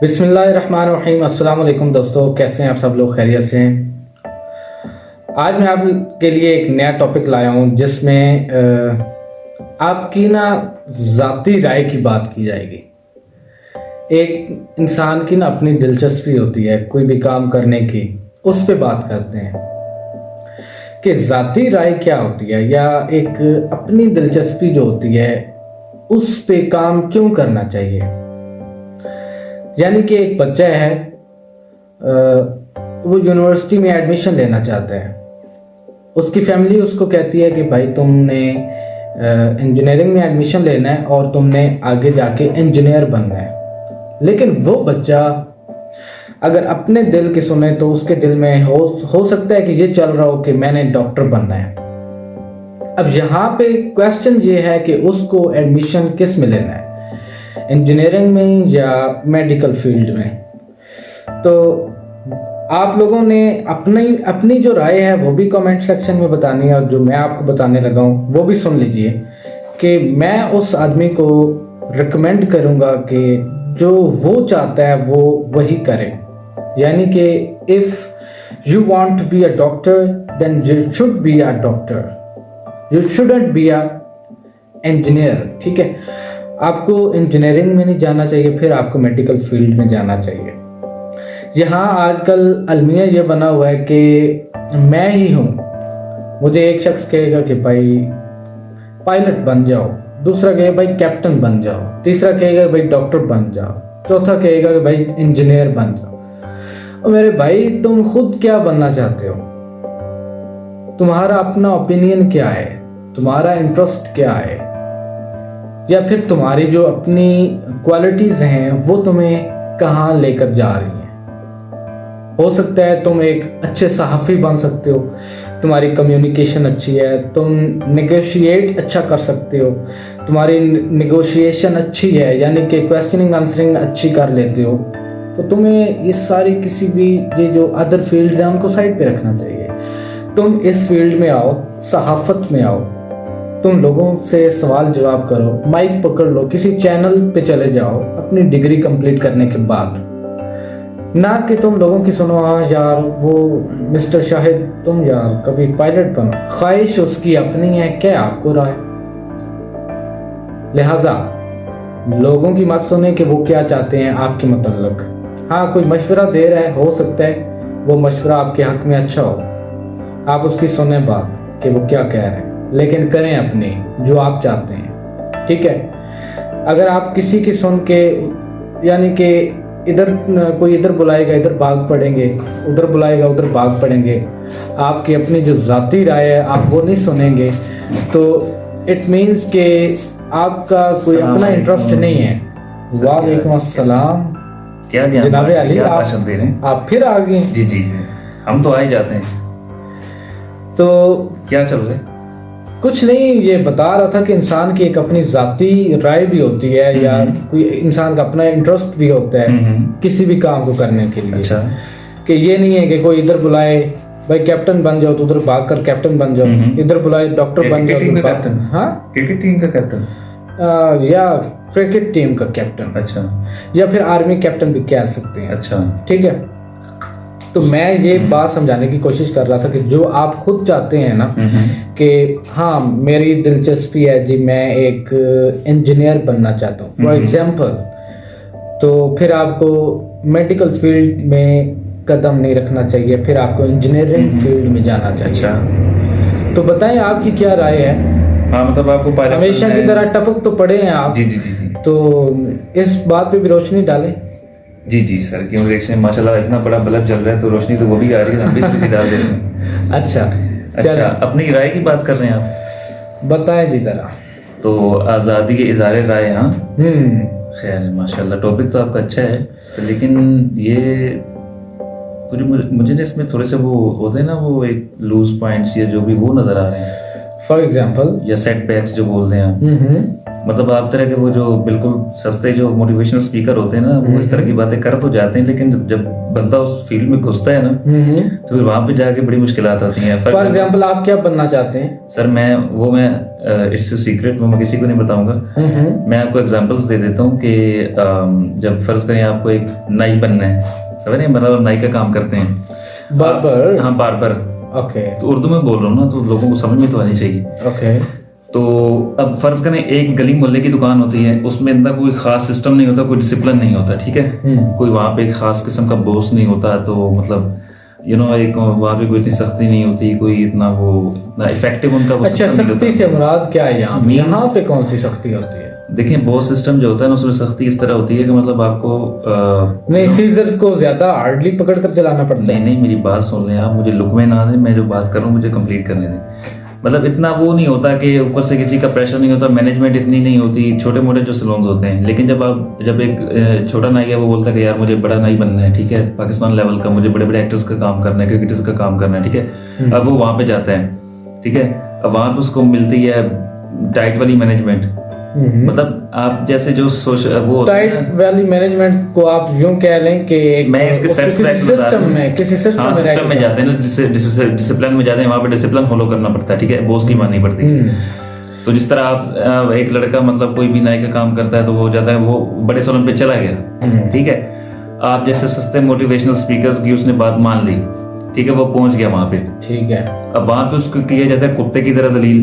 बिस्मिल्लाहिर्रहमानिर्रहीम। अस्सलाम वालेकुम दोस्तों, कैसे हैं आप सब लोग? खैरियत से हैं? आज मैं आपके लिए एक नया टॉपिक लाया हूं जिसमें आपकी ना ज़ाती राय की बात की जाएगी। एक इंसान की ना अपनी दिलचस्पी होती है कोई भी काम करने की, उस पे बात करते हैं कि ज़ाती राय क्या होती है, या एक अपनी दिलचस्पी जो होती है उस पे काम क्यों करना चाहिए। यानी कि एक बच्चा है, वो यूनिवर्सिटी में एडमिशन लेना चाहता है। उसकी फैमिली उसको कहती है कि भाई तुमने इंजीनियरिंग में एडमिशन लेना है और तुमने आगे जाके इंजीनियर बनना है। लेकिन वो बच्चा अगर अपने दिल की सुने तो उसके दिल में हो सकता है कि ये चल रहा हो कि मैंने डॉक्टर बनना है। अब यहाँ पे क्वेश्चन ये है कि उसको एडमिशन किस में लेना है, इंजीनियरिंग में या मेडिकल फील्ड में। तो आप लोगों ने अपनी जो राय है वो भी कमेंट सेक्शन में बतानी है, और जो मैं आपको बताने लगा हूँ वो भी सुन लीजिए कि मैं उस आदमी को रिकमेंड करूँगा कि जो वो चाहता है वो वही करे। यानी कि if you want to be a doctor then you should be a doctor, you shouldn't be a engineer. ठीक है, आपको इंजीनियरिंग में नहीं जाना चाहिए, फिर आपको मेडिकल फील्ड में जाना चाहिए। यहाँ आजकल अलमिया ये बना हुआ है कि मैं ही हूँ। मुझे एक शख्स कहेगा कि भाई पायलट बन जाओ, दूसरा कहेगा भाई कैप्टन बन जाओ, तीसरा कहेगा भाई डॉक्टर बन जाओ, चौथा कहेगा कि भाई इंजीनियर बन जाओ। और मेरे भाई तुम खुद क्या बनना चाहते हो? तुम्हारा अपना ओपिनियन क्या है, तुम्हारा इंटरेस्ट क्या है, या फिर तुम्हारी जो अपनी क्वालिटीज हैं वो तुम्हें कहाँ लेकर जा रही हैं। हो सकता है तुम एक अच्छे सहाफ़ी बन सकते हो, तुम्हारी कम्युनिकेशन अच्छी है, तुम नेगोशिएट अच्छा कर सकते हो, तुम्हारी नेगोशिएशन अच्छी है, यानी कि क्वेश्चनिंग आंसरिंग अच्छी कर लेते हो। तो तुम्हें ये सारी किसी भी ये जो अदर फील्ड हैं उनको साइड पे रखना चाहिए। तुम इस फील्ड में आओ, सहाफ़त में आओ, तुम लोगों से सवाल जवाब करो, माइक पकड़ लो, किसी चैनल पे चले जाओ अपनी डिग्री कंप्लीट करने के बाद। ना कि तुम लोगों की सुनो, हाँ यार वो मिस्टर शाहिद तुम यार कभी पायलट बनो। ख्वाहिश उसकी अपनी है, क्या आपको राय। लिहाजा लोगों की मत सुने कि वो क्या चाहते हैं आपके मतलब। हाँ, कोई मशवरा दे रहा है, हो सकता है वो मशवरा आपके हक में अच्छा हो, आप उसकी सुने बात कि वो क्या कह रहे हैं, लेकिन करें अपने जो आप चाहते हैं। ठीक है, अगर आप किसी की सुन के, यानी कि इधर कोई इधर बुलाएगा इधर भाग पड़ेंगे, उधर बुलाएगा उधर भाग पड़ेंगे, आपकी अपनी जो ज़ाती राय है आप वो नहीं सुनेंगे, तो इट मीन्स कि आपका कोई अपना इंटरेस्ट नहीं है। वालेकुम अस्सलाम। क्या जनाब अली, आप फिर आ गए? जी जी, हम तो आ ही जाते हैं। तो क्या चल रहा है? कुछ नहीं, ये बता रहा था कि इंसान की एक अपनी जाती राय भी होती है, या कोई इंसान का अपना इंटरेस्ट भी होता है किसी भी काम को करने के लिए। अच्छा, कि ये नहीं है कि कोई इधर बुलाए भाई कैप्टन बन जाओ तो उधर भाग कर कैप्टन बन जाओ, इधर बुलाए डॉक्टर बन जाओ तो कैप्टन। हाँ, क्रिकेट टीम का कैप्टन या क्रिकेट टीम का कैप्टन। अच्छा, या फिर आर्मी कैप्टन भी कह सकते हैं। अच्छा, ठीक है, तो मैं ये बात समझाने की कोशिश कर रहा था कि जो आप खुद चाहते हैं ना कि हाँ मेरी दिलचस्पी है जी, मैं एक इंजीनियर बनना चाहता हूँ फॉर एग्जांपल, तो फिर आपको मेडिकल फील्ड में कदम नहीं रखना चाहिए, फिर आपको इंजीनियरिंग फील्ड में जाना चाहिए। अच्छा, तो बताएं आपकी क्या राय है? हाँ मतलब आपको हमेशा की तरह टपक तो पड़े हैं आप। जी जी जी जी, तो इस बात पे भी रोशनी डालें। जी जी सर, क्यों रिएक्शन माशाल्लाह इतना बड़ा बल्ब जल रहा है तो रोशनी तो वो भी आ रही है, हम भी किसी डाल देते हैं। अच्छा, अपनी राय की बात कर रहे हैं आप, बताएं जी जरा। तो आज़ादी के इज़हार राय। हाँ खैर माशाल्लाह टॉपिक तो आपका अच्छा है, तो लेकिन ये कुछ मुझे ना इसमें थोड़े से वो होते हैं ना, वो एक लूज पॉइंट्स या जो भी वो नजर आ रहे हैं, फॉर एग्जाम्पल, या सेटबैक्स जो बोलते हैं आप। मतलब आप तरह के वो जो बिल्कुल सस्ते जो मोटिवेशनल स्पीकर होते हैं ना, वो इस तरह की बातें कर तो जाते हैं, लेकिन जब बंदा उस फील्ड में घुसता है ना, तो फिर वहां पे जाके बड़ी मुश्किलात आती हैं। फॉर एग्जांपल आप क्या बनना चाहते हैं? सर मैं इट्स सीक्रेट, मैं किसी को नहीं बताऊंगा। मैं आपको एग्जांपल्स दे देता हूँ कि जब फर्ज करें आपको एक नाई बनना है, समझ रहे हैं, मतलब नाई का काम करते हैं, बार्बर। हाँ बार्बर, ओके। तो उर्दू में बोल रहा हूँ ना, तो लोगों को समझ में तो आनी चाहिए। ओके। तो अब फर्ज करें एक गली मोहल्ले की दुकान होती है, उसमें इतना कोई खास सिस्टम नहीं होता, कोई डिसिप्लिन नहीं होता, ठीक है, कोई वहाँ पे एक खास किस्म का बॉस नहीं होता, तो मतलब एक वहाँ पे कोई इतनी सख्ती नहीं होती, कोई इतना वो इतना इफेक्टिव उनका वो अच्छा, system नहीं सख्ती होता। से मुराद क्या है यहाँ पे? Means- यहाँ पे कौन सी सख्ती होती है? देखिए बॉस सिस्टम जो होता है ना, उसमें सख्ती इस तरह होती है कि मतलब आपको नहीं, सीजर्स को ज्यादा हार्डली पकड़ कर चलाना पड़ता है। नहीं मेरी बात सुन लें आप, मुझे लुक में ना दें, मैं जो बात कर रहा हूँ मुझे कंप्लीट करने दें। मतलब इतना वो नहीं होता कि ऊपर से किसी का प्रेशर नहीं होता, मैनेजमेंट इतनी नहीं होती, छोटे मोटे जो सैलून्स होते हैं। लेकिन जब एक छोटा नाई है, वो बोलता है कि यार मुझे बड़ा नाई बनना है, ठीक है, पाकिस्तान लेवल का, मुझे बड़े बड़े एक्टर्स का काम करना है, क्रिकेटर्स का काम करना है, ठीक है। अब वो वहां पे जाता है, ठीक है, अब वहां पे उसको मिलती है टाइट वाली मैनेजमेंट, मतलब आप जैसे जो सोशल वो होता है टाइट वैली मैनेजमेंट को आप यूं कह लें कि मैं इसके सेट्स सिस्टम में किसी हाँ सिस्टम में जाते हैं ना, डिसिप्लिन में जाते हैं, वहां पे डिसिप्लिन फॉलो करना पड़ता है, ठीक है, बॉस की माननी पड़ती है। तो जिस तरह आप एक लड़का मतलब कोई भी नाई का काम करता है, तो वो जाता है, वो बड़े सैलून पे चला गया, ठीक है, आप जैसे सस्ते मोटिवेशनल स्पीकर्स की उसने बात मान ली, ठीक है, वो पहुंच गया वहां पे, ठीक है, अब वहां पे उसको किया जाता है कुत्ते की तरह जलील,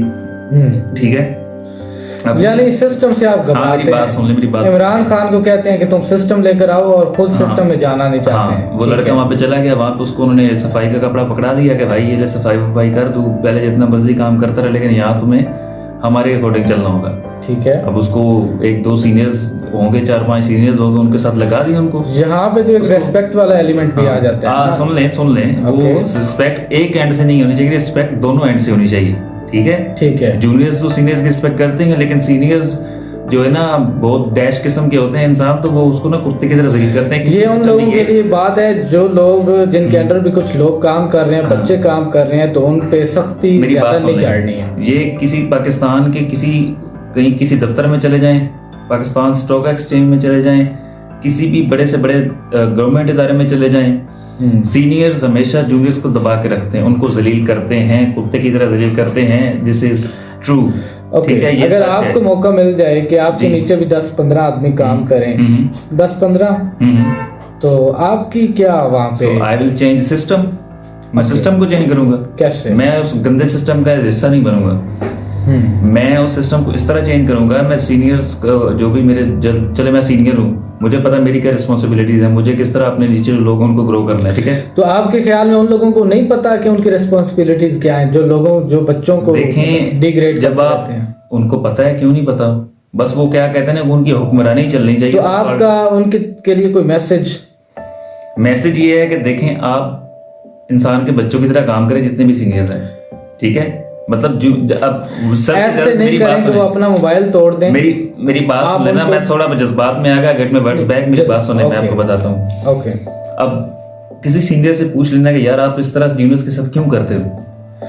ठीक है। यानी सिस्टम से आप घबराते मेरी बात सुन ले, मेरी बात। इमरान खान को कहते हैं कि तुम सिस्टम लेकर आओ और खुद सिस्टम में जाना नहीं चाहते हैं। वो लड़का वहां पे चला गया, वहां पे उसको उन्होंने सफाई का कपड़ा पकड़ा दिया कि भाई ये ले सफाई वफाई कर, तू पहले जितना मर्जी काम करता रहा, लेकिन यहाँ तुम्हें हमारे अकॉर्डिंग चलना होगा, ठीक है। अब उसको एक दो सीनियर्स होंगे, 4-5 सीनियर्स होंगे, उनके साथ लगा दिया उनको। यहाँ पे तो एक रेस्पेक्ट वाला एलिमेंट भी आ जाता है। सुन लें वो रिस्पेक्ट एक एंड से नहीं होनी चाहिए, रिस्पेक्ट दोनों एंड से होनी चाहिए, ठीक है, ठीक है। जूनियर्स तो सीनियर्स की रिस्पेक्ट करते हैं, लेकिन सीनियर्स जो है ना बहुत डैश किस्म के होते हैं इंसान, तो वो उसको ना कुत्ते की तरह जलील करते हैं। ये उन लोगों के लिए बात है जो लोग जिनके अंडर भी कुछ लोग काम कर रहे हैं, बच्चे काम कर रहे हैं, तो उन पे सख्ती ज्यादा नहीं झाड़नी है। ये किसी पाकिस्तान के किसी दफ्तर में चले जाएं, पाकिस्तान स्टॉक एक्सचेंज में चले जाएं, किसी भी बड़े से बड़े गवर्नमेंट इदारे में चले जाएं, सीनियर्स हमेशा जूनियर्स को दबा के रखते हैं, उनको जलील करते हैं, कुत्ते की तरह जलील करते हैं। दिस इज ट्रू, ठीक है। अगर आपको मौका मिल जाए कि आपके नीचे भी 10-15 आदमी काम करें, 10-15, तो आपकी क्या वहां पे? आई विल चेंज सिस्टम, मैं सिस्टम को चेंज करूंगा। कैसे? मैं उस गंदे सिस्टम का हिस्सा नहीं बनूंगा, मैं उस सिस्टम को इस तरह चेंज करूंगा। मैं सीनियर्स जो भी मेरे चले मैं सीनियर हूँ, मुझे पता मेरी क्या रिस्पॉन्सिबिलिटीज है, मुझे किस तरह अपने नीचे जो लोग उनको ग्रो करना है, ठीक है। तो आपके ख्याल में उन लोगों को नहीं पता कि उनकी रिस्पॉन्सिबिलिटीज क्या है, जो बच्चों को देखें डिग्रेड जब आप उनको पता है, क्यों नहीं पता, बस वो क्या कहते हैं ना, उनकी हुक्मरानी चलनी चाहिए। तो आपका उनके के लिए कोई मैसेज ये है कि देखें आप इंसान के बच्चों की तरह काम करें जितने भी सीनियर्स हैं, ठीक है। मतलब अब ऐसे नहीं करें कि वो अपना मोबाइल तोड़ दें। मेरी बात सुन लेना, मैं थोड़ा जज्बात में आ गया, गेट में वर्ड्स बैक, मेरी बात सुने, मैं आपको बताता हूँ। ओके। अब किसी सीनियर से पूछ लेना कि यार आप इस तरह जूनियर्स के साथ क्यों करते हो,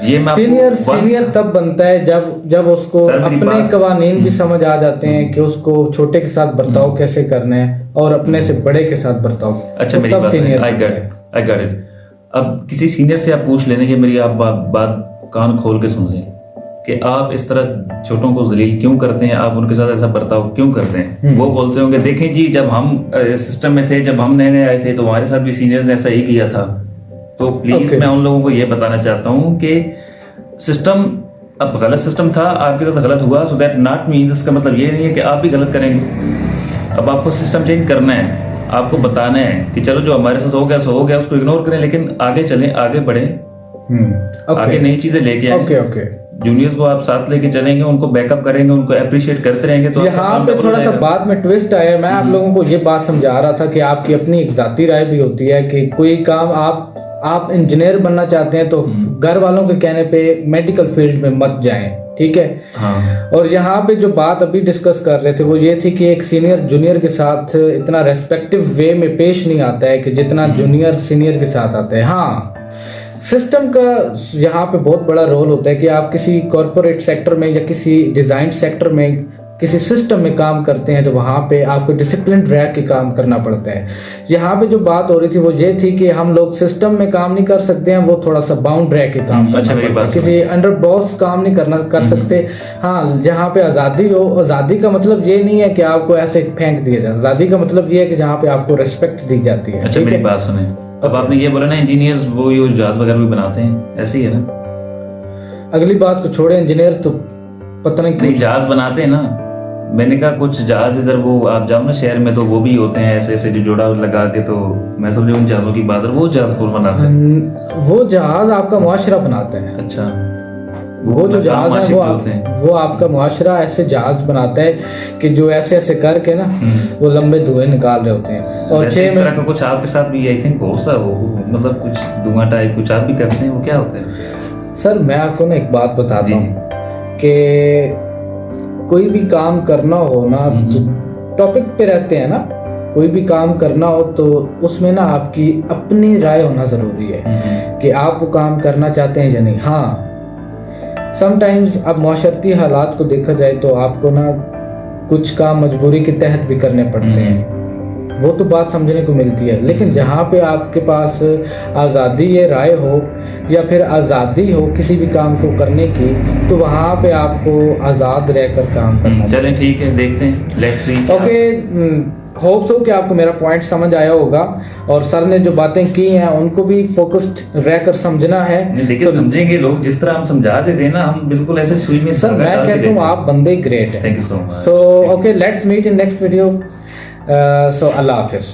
ये मैं सीनियर तब बनता है जब उसको अपने कवानीन भी समझ आ जाते हैं कि उसको छोटे के साथ बर्ताव कैसे करना है और अपने से बड़े के साथ बर्ताव। अच्छा, मेरी बात आई गॉट इट। अब किसी सीनियर से आप पूछ लेने की, मेरी आप बात कान खोल के सुन लें कि आप इस तरह छोटों को जलील क्यों करते हैं, आप उनके साथ ऐसा बर्ताव क्यों करते हैं। वो बोलते होंगे देखें जी, जब हम सिस्टम में थे, जब हम नए आए थे, तो हमारे साथ भी सीनियर्स ने ऐसा ही किया था। तो प्लीज मैं उन लोगों को ये बताना चाहता हूँ कि सिस्टम अब गलत सिस्टम था, आपके साथ गलत हुआ, सो दैट नॉट मीन्स, इसका मतलब ये नहीं है कि आप भी गलत करेंगे। अब आपको सिस्टम चेंज करना है, आपको बताना है कि चलो जो हमारे साथ हो गया सो हो गया, उसको इग्नोर करें, लेकिन आगे चलें, आगे बढ़े, आगे नई चीजें लेके आए। जूनियर्स को आप साथ लेके चलेंगे, उनको बैकअप करेंगे, उनको अप्रिशिएट करते रहेंगे। तो यहाँ पे थोड़ा सा बात में ट्विस्ट आया। मैं आप लोगों को ये बात समझा रहा था कि आपकी अपनी एक जाती राय भी होती है कि कोई काम आप इंजीनियर बनना चाहते हैं तो घर वालों के कहने पे मेडिकल फील्ड में मत जाएं, ठीक है। हाँ। और यहाँ पे जो बात अभी डिस्कस कर रहे थे वो ये थी कि एक सीनियर जूनियर के साथ इतना रेस्पेक्टिव वे में पेश नहीं आता है कि जितना जूनियर सीनियर के साथ आता है। हाँ, सिस्टम का यहाँ पे बहुत बड़ा रोल होता है कि आप किसी कॉर्पोरेट सेक्टर में या किसी डिजाइन सेक्टर में किसी सिस्टम में काम करते हैं तो वहाँ पे आपको डिसिप्लिन रह के काम करना पड़ता है। यहाँ पे जो बात हो रही थी वो ये थी कि हम लोग सिस्टम में काम नहीं कर सकते हैं, वो थोड़ा सा बाउंड रह के काम करना पड़ता है, किसी अंडर बॉस काम नहीं कर सकते। हाँ, जहाँ पे आज़ादी हो, आज़ादी का मतलब ये नहीं है कि आपको ऐसे फेंक दिया जाए, आज़ादी का मतलब ये है कि जहाँ पे आपको रिस्पेक्ट दी जाती है। अच्छा, मेरी बात सुने, अब आपने ये बोला ना इंजीनियर्स वो ये जहाज वगैरह भी बनाते हैं, ऐसे ही है ना? अगली बात को छोड़े, इंजीनियर तो पता नहीं जहाज बनाते हैं ना। मैंने कहा कुछ जहाज इधर वो आप जाओ ना शहर में तो वो भी होते हैं ऐसे ऐसे जो जोड़ा लगा के, तो मैं समझ उन जहाजों की बात है, वो जहाज कौन बनाते हैं? वो जहाज आपका मुआशरा बनाते हैं। अच्छा, वो जो जहाज है वो आपका मुआशरा ऐसे जहाज बनाता है कि जो ऐसे ऐसे करके ना वो लंबे धुएं निकाल रहे होते हैं। और इस तरह का कुछ आपके साथ भी आई थिंक हो सा हो, मतलब कुछ धुआं टाइप कुछ आप भी करते हैं, वो क्या होता है? सर मैं आपको ना एक बात बताता हूँ कि कोई भी काम करना हो ना, तो टॉपिक पे रहते हैं ना, कोई भी काम करना हो तो उसमें ना आपकी अपनी राय होना जरूरी है कि आप वो काम करना चाहते हैं या नहीं। हाँ, समटाइम्स अब माशरती हालात को देखा जाए तो आपको ना कुछ काम मजबूरी के तहत भी करने पड़ते हैं, वो तो बात समझने को मिलती है। लेकिन जहाँ पे आपके पास आज़ादी ये राय हो या फिर आज़ादी हो किसी भी काम को करने की, तो वहाँ पे आपको आज़ाद रहकर काम करना। चलें ठीक है, देखते हैं, let's see. Okay, hope so कि आपको मेरा पॉइंट समझ आया होगा और सर ने जो बातें की हैं उनको भी फोकस्ड रहकर समझना है। देखिए तो समझेंगे लोग, जिस तरह हम समझा देते हैं ना, हम बिल्कुल ऐसे सुई में। सर मैं कहता हूँ आप बंदे ग्रेट हैं। Thank you so much. So okay, let's meet in next video. So Allah Hafiz.